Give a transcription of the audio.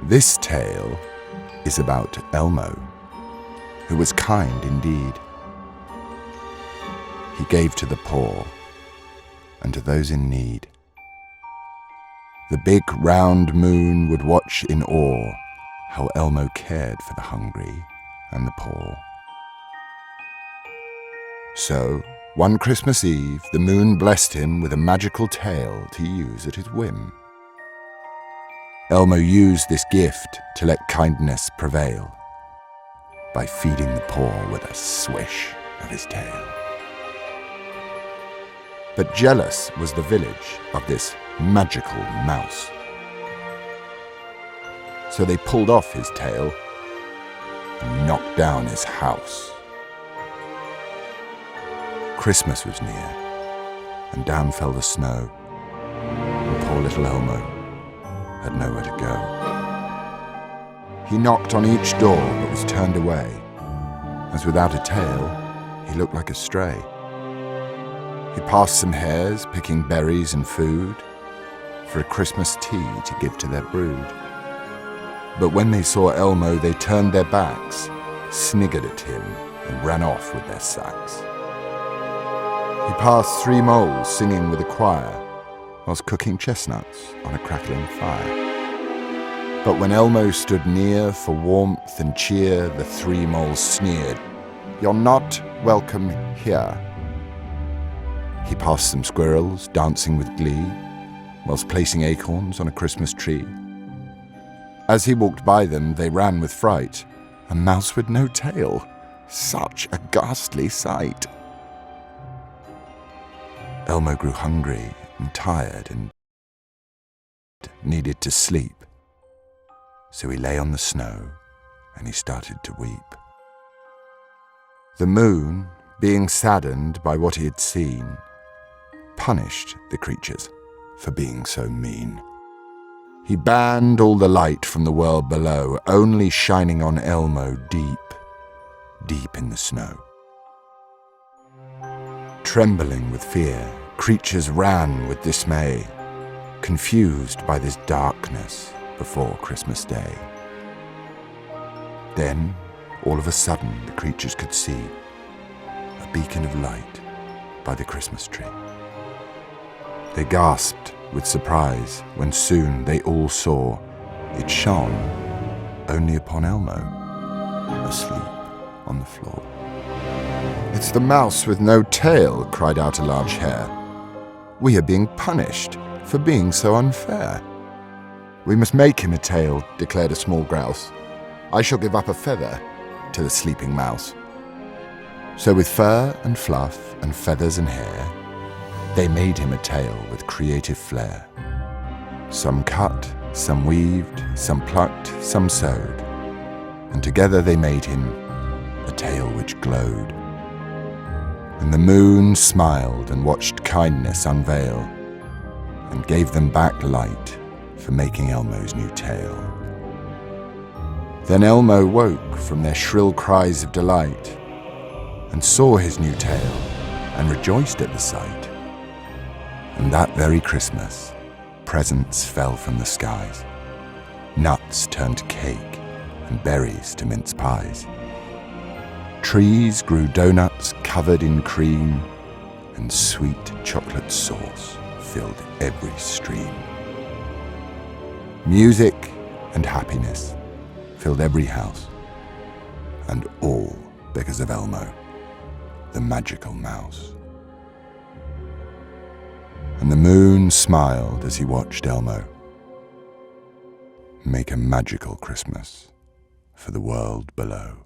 This tale is about Elmo, who was kind indeed. He gave to the poor and to those in need. The big round moon would watch in awe how Elmo cared for the hungry and the poor. So, one Christmas Eve, the moon blessed him with a magical tale to use at his whim. Elmo used this gift to let kindness prevail by feeding the poor with a swish of his tail. But jealous was the village of this magical mouse. So they pulled off his tail and knocked down his house. Christmas was near, and down fell the snow. And poor little Elmo had nowhere to go. He knocked on each door but was turned away, as without a tail he looked like a stray. He passed some hares picking berries and food for a Christmas tea to give to their brood. But when they saw Elmo, they turned their backs, sniggered at him, and ran off with their sacks. He passed 3 moles singing with a choir, whilst cooking chestnuts on a crackling fire. But when Elmo stood near for warmth and cheer, the 3 moles sneered, "You're not welcome here." He passed some squirrels dancing with glee, whilst placing acorns on a Christmas tree. As he walked by them, they ran with fright. A mouse with no tail, such a ghastly sight. Elmo grew hungry and tired and needed to sleep. So he lay on the snow and he started to weep. The moon, being saddened by what he had seen, punished the creatures for being so mean. He banned all the light from the world below, only shining on Elmo deep, deep in the snow. Trembling with fear, creatures ran with dismay, confused by this darkness before Christmas Day. Then, all of a sudden, the creatures could see a beacon of light by the Christmas tree. They gasped with surprise when soon they all saw it shone only upon Elmo, asleep on the floor. "It's the mouse with no tail," cried out a large hare. "We are being punished for being so unfair." "We must make him a tail," declared a small grouse. "I shall give up a feather to the sleeping mouse." So with fur and fluff and feathers and hair, they made him a tail with creative flair. Some cut, some weaved, some plucked, some sewed, and together they made him a tail which glowed. And the moon smiled and watched kindness unveil, and gave them back light for making Elmo's new tail. Then Elmo woke from their shrill cries of delight, and saw his new tail, and rejoiced at the sight. And that very Christmas, presents fell from the skies. Nuts turned to cake, and berries to mince pies. Trees grew donuts covered in cream, and sweet chocolate sauce filled every stream. Music and happiness filled every house, and all because of Elmo, the magical mouse. And the moon smiled as he watched Elmo make a magical Christmas for the world below.